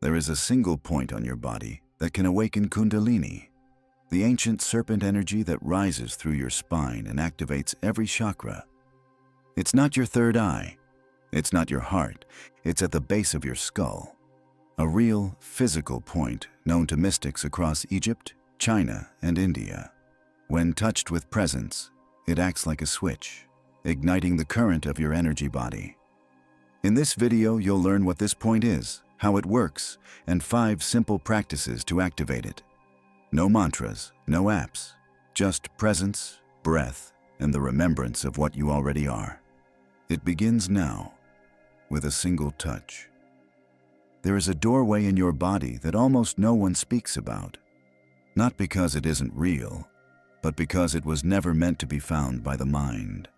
There is a single point on your body that can awaken Kundalini, the ancient serpent energy that rises through your spine and activates every chakra. It's not your third eye. It's not your heart. It's at the base of your skull. A real, physical point known to mystics across Egypt, China, and India. When touched with presence, it acts like a switch, igniting the current of your energy body. In this video, you'll learn what this point is, how it works, and 5 simple practices to activate it. No mantras, no apps, just presence, breath, and the remembrance of what you already are. It begins now, with a single touch. There is a doorway in your body that almost no one speaks about, not because it isn't real, but because it was never meant to be found by the mind.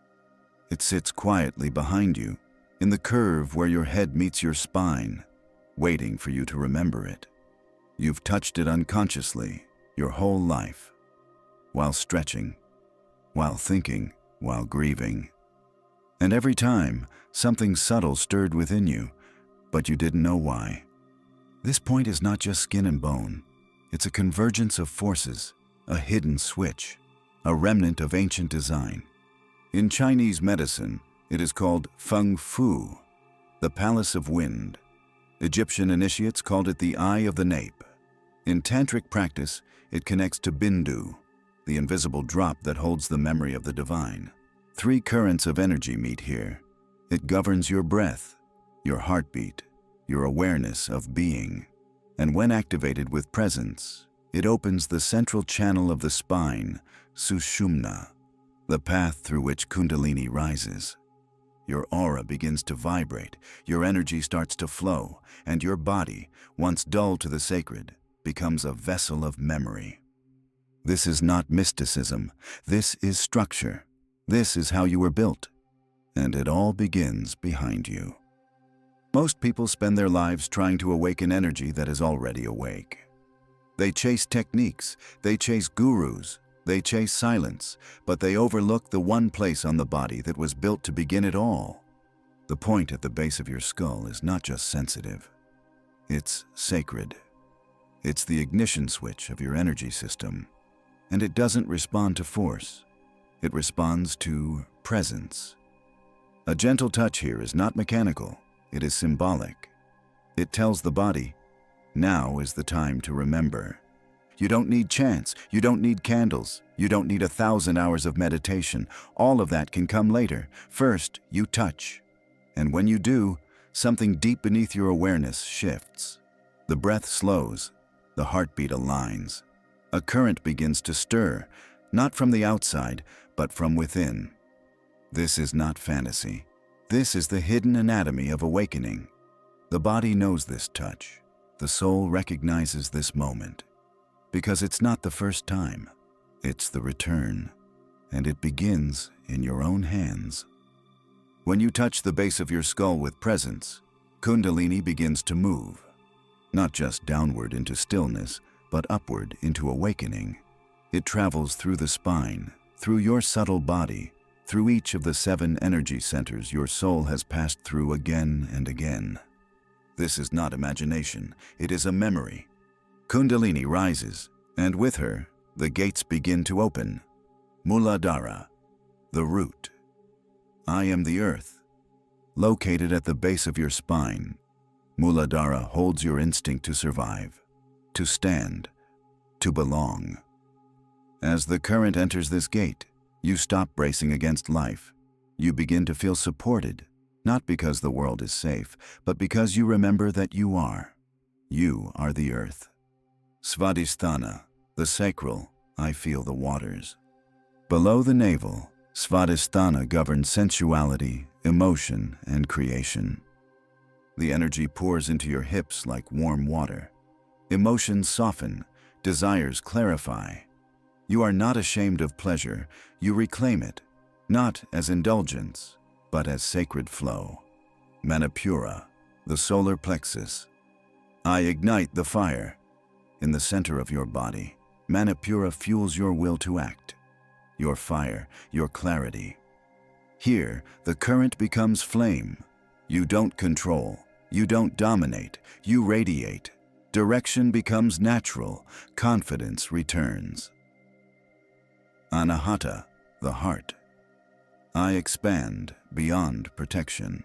It sits quietly behind you, in the curve where your head meets your spine, waiting for you to remember it. You've touched it unconsciously your whole life, while stretching, while thinking, while grieving. And every time, something subtle stirred within you, but you didn't know why. This point is not just skin and bone. It's a convergence of forces, a hidden switch, a remnant of ancient design. In Chinese medicine, it is called Feng Fu, the palace of wind. Egyptian initiates called it the eye of the nape. In tantric practice, it connects to Bindu, the invisible drop that holds the memory of the divine. 3 currents of energy meet here. It governs your breath, your heartbeat, your awareness of being. And when activated with presence, it opens the central channel of the spine, Sushumna, the path through which Kundalini rises. Your aura begins to vibrate, your energy starts to flow, and your body, once dull to the sacred, becomes a vessel of memory. This is not mysticism. This is structure. This is how you were built. And it all begins behind you. Most people spend their lives trying to awaken energy that is already awake. They chase techniques, they chase gurus, they chase silence, but they overlook the one place on the body that was built to begin it all. The point at the base of your skull is not just sensitive. It's sacred. It's the ignition switch of your energy system. And it doesn't respond to force. It responds to presence. A gentle touch here is not mechanical. It is symbolic. It tells the body, now is the time to remember. You don't need chants, you don't need candles, you don't need 1,000 hours of meditation. All of that can come later. First, you touch. And when you do, something deep beneath your awareness shifts. The breath slows, the heartbeat aligns. A current begins to stir, not from the outside, but from within. This is not fantasy. This is the hidden anatomy of awakening. The body knows this touch. The soul recognizes this moment. Because it's not the first time. It's the return. And it begins in your own hands. When you touch the base of your skull with presence, Kundalini begins to move. Not just downward into stillness, but upward into awakening. It travels through the spine, through your subtle body, through each of the 7 energy centers your soul has passed through again and again. This is not imagination, it is a memory. Kundalini rises, and with her, the gates begin to open. Muladhara, the root. I am the earth. Located at the base of your spine, Muladhara holds your instinct to survive, to stand, to belong. As the current enters this gate, you stop bracing against life. You begin to feel supported, not because the world is safe, but because you remember that you are. You are the earth. Svadhisthana, the sacral, I feel the waters. Below the navel, Svadhisthana governs sensuality, emotion, and creation. The energy pours into your hips like warm water. Emotions soften, desires clarify. You are not ashamed of pleasure, you reclaim it, not as indulgence, but as sacred flow. Manipura, the solar plexus. I ignite the fire. In the center of your body, Manipura fuels your will to act, your fire, your clarity. Here, the current becomes flame. You don't control, You don't dominate, you radiate. Direction becomes natural, confidence returns. Anahata, the heart. I expand beyond protection.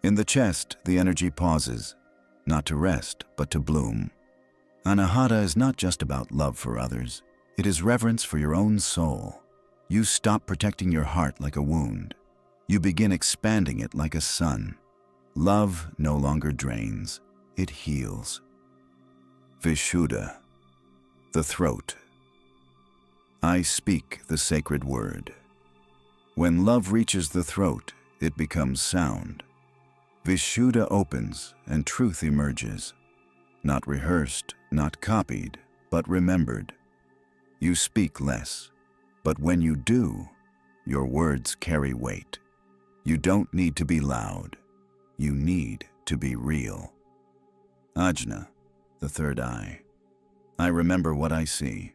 In the chest, the energy pauses, not to rest, but to bloom. Anahata is not just about love for others. It is reverence for your own soul. You stop protecting your heart like a wound. You begin expanding it like a sun. Love no longer drains, it heals. Vishuddha, the throat. I speak the sacred word. When love reaches the throat, it becomes sound. Vishuddha opens and truth emerges. Not rehearsed, not copied, but remembered. You speak less, but when you do, your words carry weight. You don't need to be loud. You need to be real. Ajna, the third eye. I remember what I see.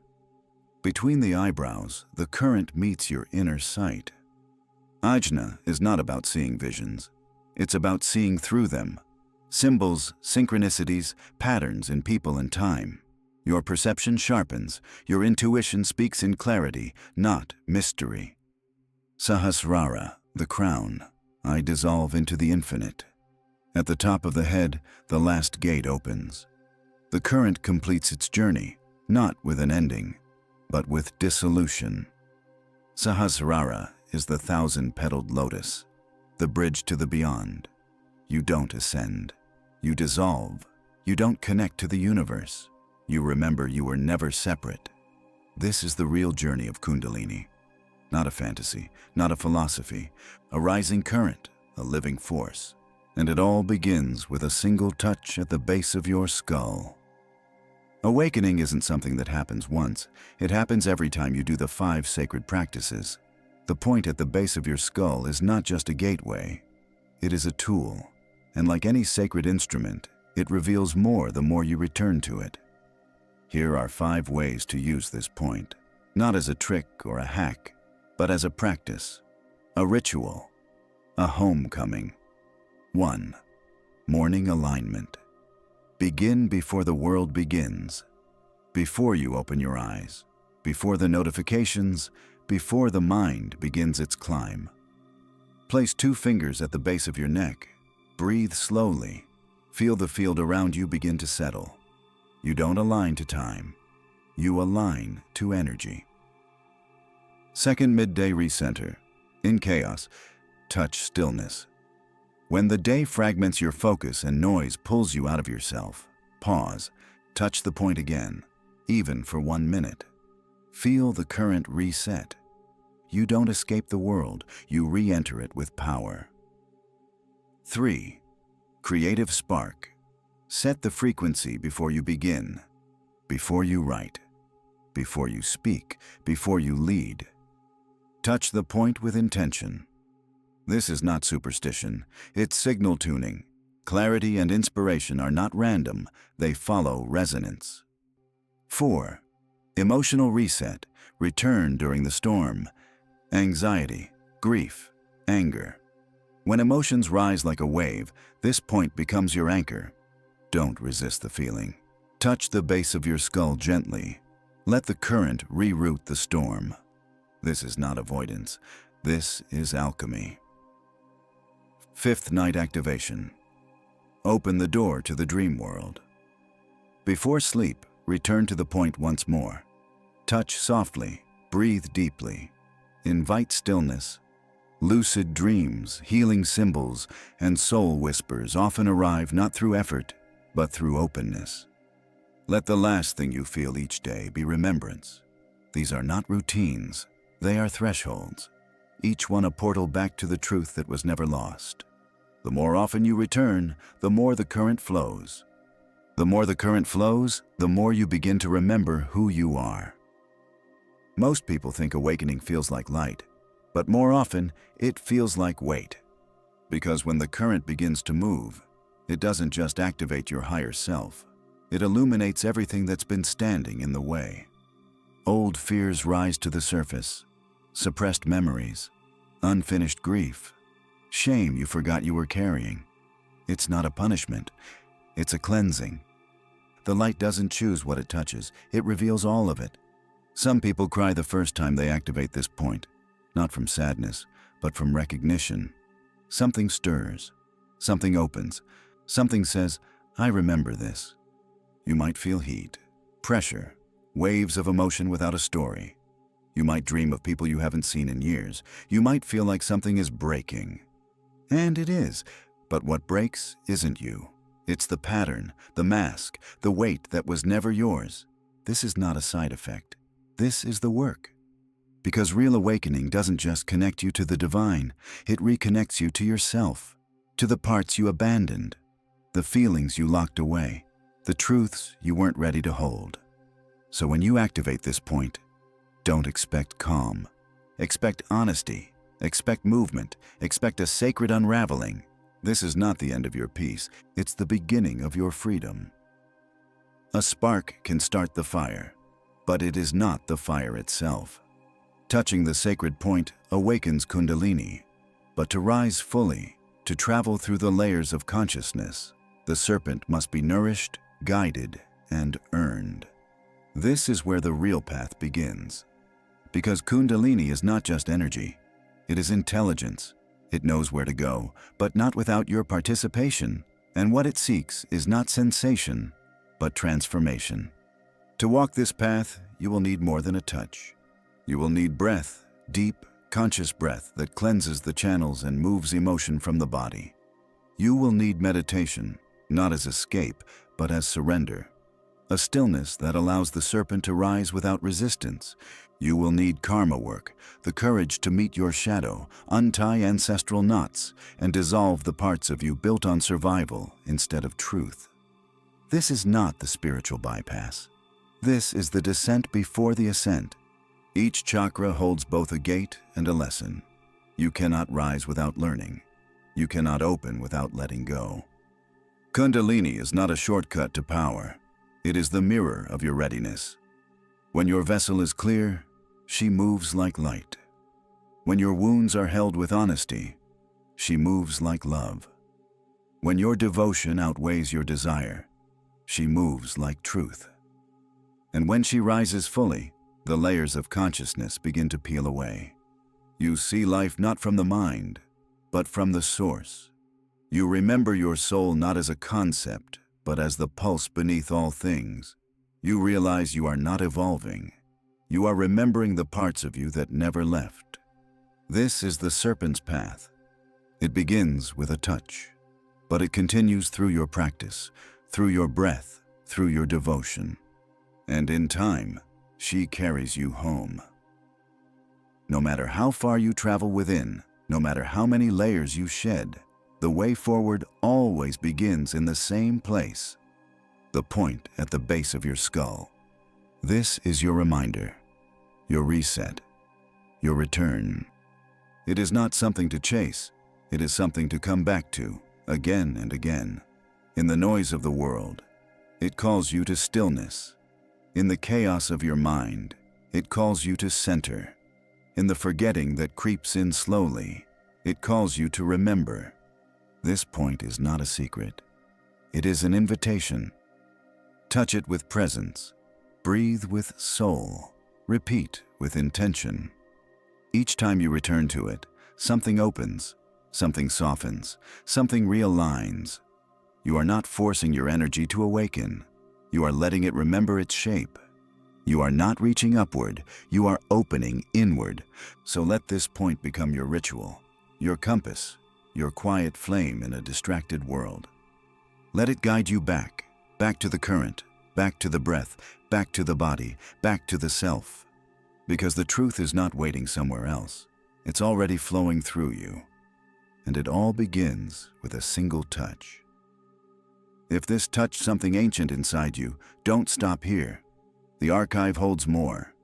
Between the eyebrows, the current meets your inner sight. Ajna is not about seeing visions. It's about seeing through them. Symbols, synchronicities, patterns in people and time. Your perception sharpens. Your intuition speaks in clarity, not mystery. Sahasrara, the crown. I dissolve into the infinite. At the top of the head, the last gate opens. The current completes its journey, not with an ending, but with dissolution. Sahasrara is the 1,000-petaled lotus, the bridge to the beyond. You don't ascend. You dissolve. You don't connect to the universe. You remember you were never separate. This is the real journey of Kundalini. Not a fantasy, not a philosophy, a rising current, a living force. And it all begins with a single touch at the base of your skull. Awakening isn't something that happens once. It happens every time you do the 5 sacred practices. The point at the base of your skull is not just a gateway. It is a tool. And like any sacred instrument, it reveals more the more you return to it. Here are 5 ways to use this point, not as a trick or a hack, but as a practice, a ritual, a homecoming. 1. Morning alignment. Begin before the world begins, before you open your eyes, before the notifications, before the mind begins its climb. Place 2 fingers at the base of your neck. Breathe slowly. Feel the field around you begin to settle. You don't align to time. You align to energy. 2nd midday recenter. In chaos, touch stillness. When the day fragments your focus and noise pulls you out of yourself, pause, touch the point again, even for 1 minute. Feel the current reset. You don't escape the world, you re-enter it with power. 3. Creative spark. Set the frequency before you begin, before you write, before you speak, before you lead. Touch the point with intention. This is not superstition, it's signal tuning. Clarity and inspiration are not random, they follow resonance. 4. Emotional reset. Return during the storm. Anxiety, grief, anger. When emotions rise like a wave, this point becomes your anchor. Don't resist the feeling. Touch the base of your skull gently. Let the current reroute the storm. This is not avoidance. This is alchemy. 5th night activation. Open the door to the dream world. Before sleep, return to the point once more. Touch softly, breathe deeply. Invite stillness. Lucid dreams, healing symbols, and soul whispers often arrive not through effort, but through openness. Let the last thing you feel each day be remembrance. These are not routines, they are thresholds, each one a portal back to the truth that was never lost. The more often you return, the more the current flows. The more the current flows, the more you begin to remember who you are. Most people think awakening feels like light, but more often it feels like weight. Because when the current begins to move, it doesn't just activate your higher self, it illuminates everything that's been standing in the way. Old fears rise to the surface, suppressed memories, unfinished grief, shame you forgot you were carrying. It's not a punishment. It's a cleansing. The light doesn't choose what it touches. It reveals all of it. Some people cry the first time they activate this point, not from sadness, but from recognition. Something stirs. Something opens. Something says, I remember this. You might feel heat, pressure, waves of emotion without a story. You might dream of people you haven't seen in years. You might feel like something is breaking. And it is, but what breaks isn't you. It's the pattern, the mask, the weight that was never yours. This is not a side effect. This is the work. Because real awakening doesn't just connect you to the divine, it reconnects you to yourself, to the parts you abandoned, the feelings you locked away, the truths you weren't ready to hold. So when you activate this point, don't expect calm. Expect honesty. Expect movement. Expect a sacred unraveling. This is not the end of your peace. It's the beginning of your freedom. A spark can start the fire, but it is not the fire itself. Touching the sacred point awakens Kundalini, but to rise fully, to travel through the layers of consciousness, the serpent must be nourished, guided, and earned. This is where the real path begins. Because Kundalini is not just energy, it is intelligence. It knows where to go, but not without your participation. And what it seeks is not sensation, but transformation. To walk this path, you will need more than a touch. You will need breath, deep, conscious breath that cleanses the channels and moves emotion from the body. You will need meditation, not as escape, but as surrender. A stillness that allows the serpent to rise without resistance. You will need karma work, the courage to meet your shadow, untie ancestral knots, and dissolve the parts of you built on survival instead of truth. This is not the spiritual bypass. This is the descent before the ascent. Each chakra holds both a gate and a lesson. You cannot rise without learning. You cannot open without letting go. Kundalini is not a shortcut to power. It is the mirror of your readiness. When your vessel is clear, she moves like light. When your wounds are held with honesty, she moves like love. When your devotion outweighs your desire, she moves like truth. And when she rises fully, the layers of consciousness begin to peel away. You see life not from the mind, but from the source. You remember your soul not as a concept, but as the pulse beneath all things. You realize you are not evolving. You are remembering the parts of you that never left. This is the serpent's path. It begins with a touch, but it continues through your practice, through your breath, through your devotion. And in time, she carries you home. No matter how far you travel within, no matter how many layers you shed, the way forward always begins in the same place, the point at the base of your skull. This is your reminder, your reset, your return. It is not something to chase, it is something to come back to, again and again. In the noise of the world, it calls you to stillness. In the chaos of your mind, it calls you to center. In the forgetting that creeps in slowly, it calls you to remember. This point is not a secret. It is an invitation. Touch it with presence. Breathe with soul. Repeat with intention. Each time you return to it, something opens, something softens, something realigns. You are not forcing your energy to awaken. You are letting it remember its shape. You are not reaching upward. You are opening inward. So let this point become your ritual, your compass, your quiet flame in a distracted world. Let it guide you back to the current, back to the breath, back to the body, back to the self. Because the truth is not waiting somewhere else. It's already flowing through you. And it all begins with a single touch. If this touched something ancient inside you, don't stop here. The archive holds more.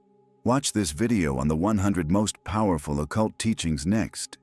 Watch this video on the 100 most powerful occult teachings next.